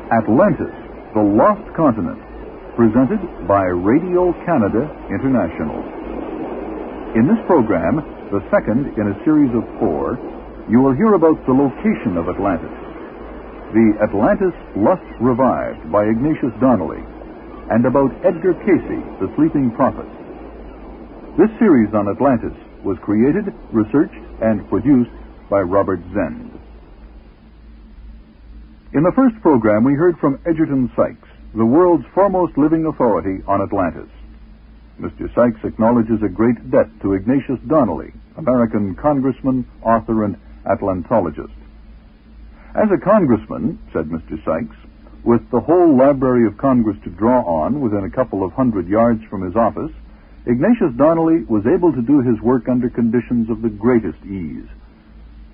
Atlantis, the Lost Continent, presented by Radio Canada International. In this program, the second in a series of 4, you will hear about the location of Atlantis. The Atlantis Lust Revived by Ignatius Donnelly, and about Edgar Cayce, the Sleeping Prophet. This series on Atlantis was created, researched, and produced by Robert Zend. In the first program, we heard from Egerton Sykes, the world's foremost living authority on Atlantis. Mr. Sykes acknowledges a great debt to Ignatius Donnelly, American congressman, author, and Atlantologist. As a congressman, said Mr. Sykes, with the whole Library of Congress to draw on within a couple of 100 yards from his office, Ignatius Donnelly was able to do his work under conditions of the greatest ease.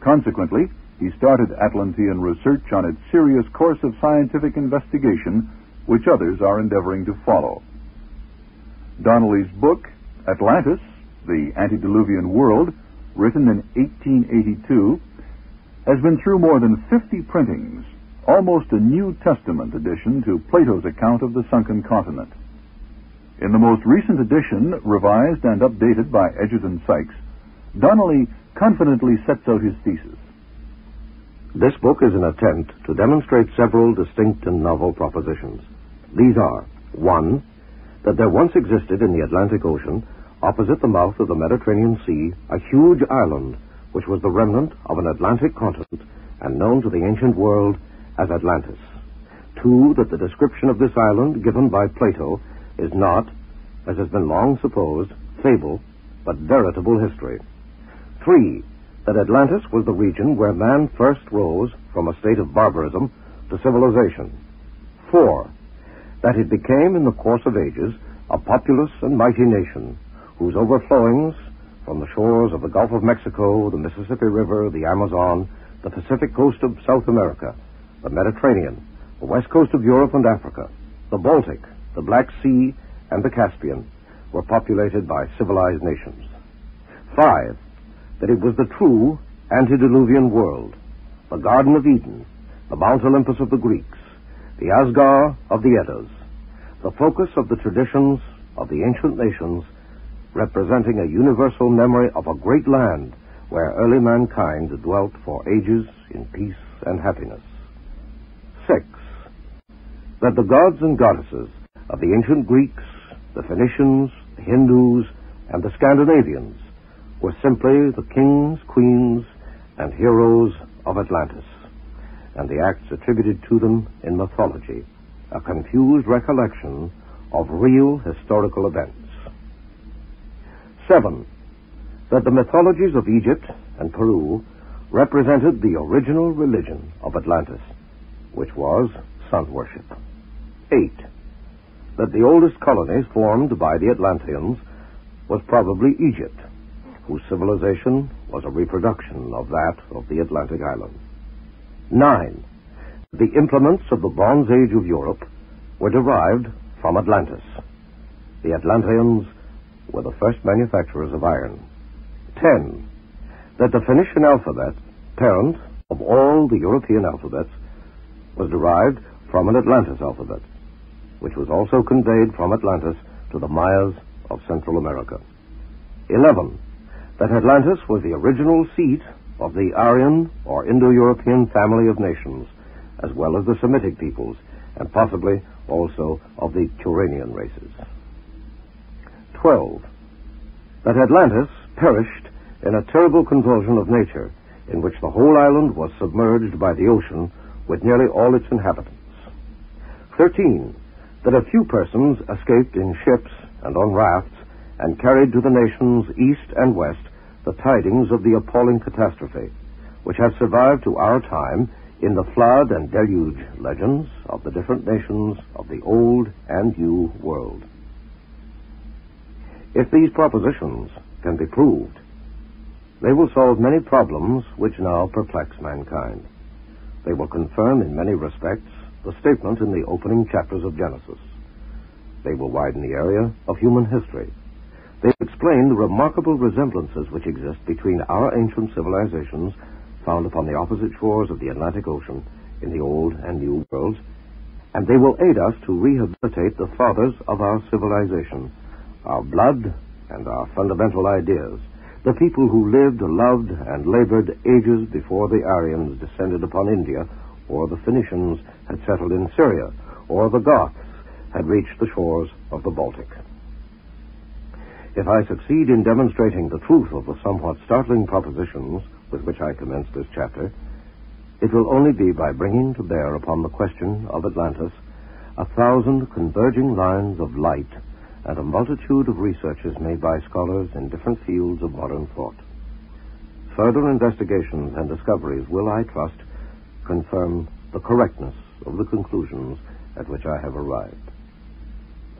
Consequently, he started Atlantean research on its serious course of scientific investigation, which others are endeavoring to follow. Donnelly's book, Atlantis, the Antediluvian World, written in 1882, has been through more than 50 printings, almost a New Testament addition to Plato's account of the sunken continent. In the most recent edition, revised and updated by Egerton Sykes, Donnelly confidently sets out his thesis. This book is an attempt to demonstrate several distinct and novel propositions. These are, 1, that there once existed in the Atlantic Ocean, opposite the mouth of the Mediterranean Sea, a huge island which was the remnant of an Atlantic continent and known to the ancient world as Atlantis. 2, that the description of this island given by Plato is not, as has been long supposed, fable, but veritable history. 3, that Atlantis was the region where man first rose from a state of barbarism to civilization. 4, that it became in the course of ages a populous and mighty nation, whose overflowings from the shores of the Gulf of Mexico, the Mississippi River, the Amazon, the Pacific coast of South America, the Mediterranean, the west coast of Europe and Africa, the Baltic, the Black Sea, and the Caspian were populated by civilized nations. 5, that it was the true antediluvian world, the Garden of Eden, the Mount Olympus of the Greeks, the Asgard of the Eddas, the focus of the traditions of the ancient nations, representing a universal memory of a great land where early mankind dwelt for ages in peace and happiness. 6, that the gods and goddesses of the ancient Greeks, the Phoenicians, the Hindus, and the Scandinavians were simply the kings, queens, and heroes of Atlantis, and the acts attributed to them in mythology, a confused recollection of real historical events. 7, that the mythologies of Egypt and Peru represented the original religion of Atlantis, which was sun worship. 8, that the oldest colony formed by the Atlanteans was probably Egypt, whose civilization was a reproduction of that of the Atlantic island. 9, the implements of the Bronze Age of Europe were derived from Atlantis. The Atlanteans were the first manufacturers of iron. 10, that the Phoenician alphabet, parent of all the European alphabets, was derived from an Atlantis alphabet, which was also conveyed from Atlantis to the Mayas of Central America. 11, that Atlantis was the original seat of the Aryan or Indo-European family of nations, as well as the Semitic peoples, and possibly also of the Turanian races. 12, that Atlantis perished in a terrible convulsion of nature, in which the whole island was submerged by the ocean with nearly all its inhabitants. 13, that a few persons escaped in ships and on rafts and carried to the nations east and west the tidings of the appalling catastrophe, which has survived to our time in the flood and deluge legends of the different nations of the old and new world. If these propositions can be proved, they will solve many problems which now perplex mankind. They will confirm in many respects the statement in the opening chapters of Genesis. They will widen the area of human history. They explain the remarkable resemblances which exist between our ancient civilizations found upon the opposite shores of the Atlantic Ocean in the Old and New Worlds, and they will aid us to rehabilitate the fathers of our civilization, our blood and our fundamental ideas, the people who lived, loved, and labored ages before the Aryans descended upon India, or the Phoenicians had settled in Syria, or the Goths had reached the shores of the Baltic. If I succeed in demonstrating the truth of the somewhat startling propositions with which I commenced this chapter, it will only be by bringing to bear upon the question of Atlantis 1,000 converging lines of light and a multitude of researches made by scholars in different fields of modern thought. Further investigations and discoveries will, I trust, confirm the correctness of the conclusions at which I have arrived.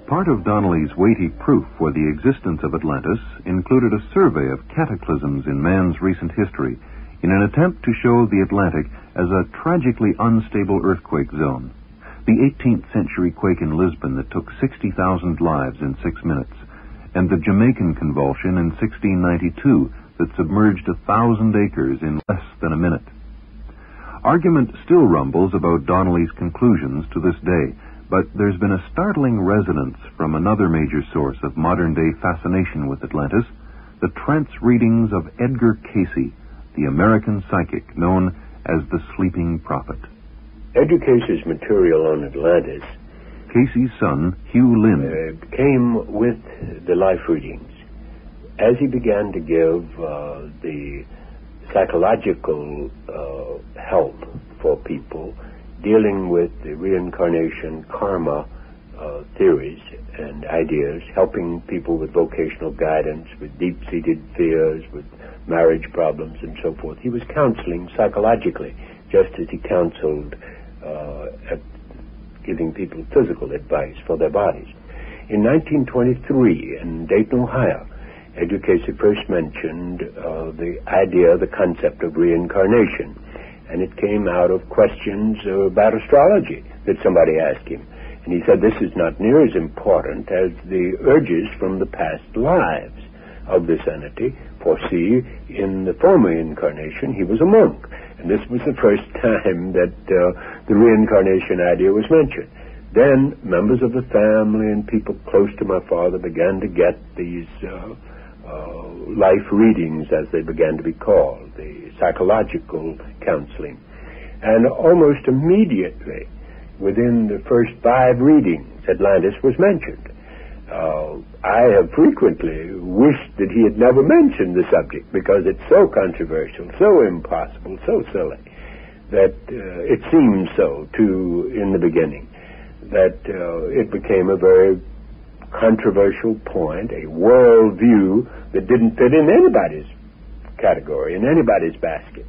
Part of Donnelly's weighty proof for the existence of Atlantis included a survey of cataclysms in man's recent history in an attempt to show the Atlantic as a tragically unstable earthquake zone. The 18th century quake in Lisbon that took 60,000 lives in 6 minutes, and the Jamaican convulsion in 1692 that submerged 1,000 acres in less than a minute. Argument still rumbles about Donnelly's conclusions to this day, but there's been a startling resonance from another major source of modern-day fascination with Atlantis, the trance readings of Edgar Cayce, the American psychic known as the Sleeping Prophet. Edgar Cayce's material on Atlantis, Cayce's son, Hugh Lynn, came with the life readings. As he began to give the psychological help for people dealing with the reincarnation karma theories and ideas, helping people with vocational guidance, with deep-seated fears, with marriage problems and so forth. He was counseling psychologically, just as he counseled at giving people physical advice for their bodies. In 1923, in Dayton, Ohio, Edgar Cayce first mentioned the idea, the concept of reincarnation, and it came out of questions about astrology that somebody asked him. And he said this is not near as important as the urges from the past lives of this entity, for see, in the former incarnation he was a monk, and this was the first time that the reincarnation idea was mentioned. Then members of the family and people close to my father began to get these life readings, as they began to be called, the psychological counseling. And almost immediately, within the first 5 readings, Atlantis was mentioned. I have frequently wished that he had never mentioned the subject, because it's so controversial, so impossible, so silly, that it seemed so in the beginning, that it became a very controversial point, a world view that didn't fit in anybody's category, in anybody's basket.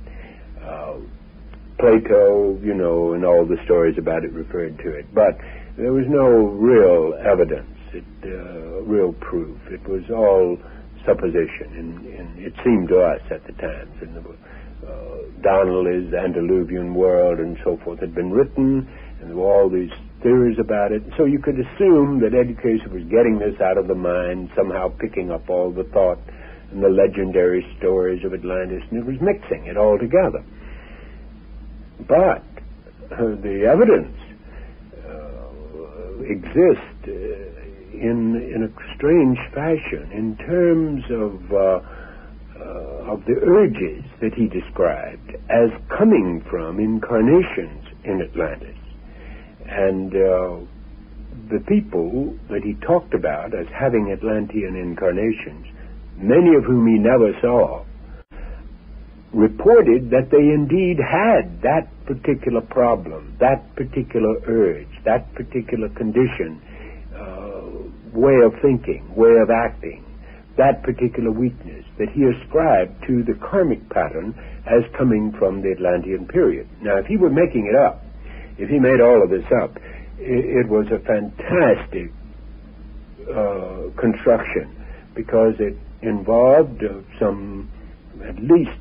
Plato, and all the stories about it referred to it, but there was no real evidence, real proof. It was all supposition, and it seemed to us at the times. And Donnelly's Antediluvian World and so forth had been written, and there were all these theories about it. So you could assume that Edgar Cayce was getting this out of the mind, somehow picking up all the thought and the legendary stories of Atlantis, and it was mixing it all together. But the evidence exists in a strange fashion in terms of the urges that he described as coming from incarnations in Atlantis. And the people that he talked about as having Atlantean incarnations, many of whom he never saw, reported that they indeed had that particular problem, that particular urge, that particular condition, way of thinking, way of acting, that particular weakness that he ascribed to the karmic pattern as coming from the Atlantean period. Now, if he were making it up, if he made all of this up, it was a fantastic construction, because it involved some at least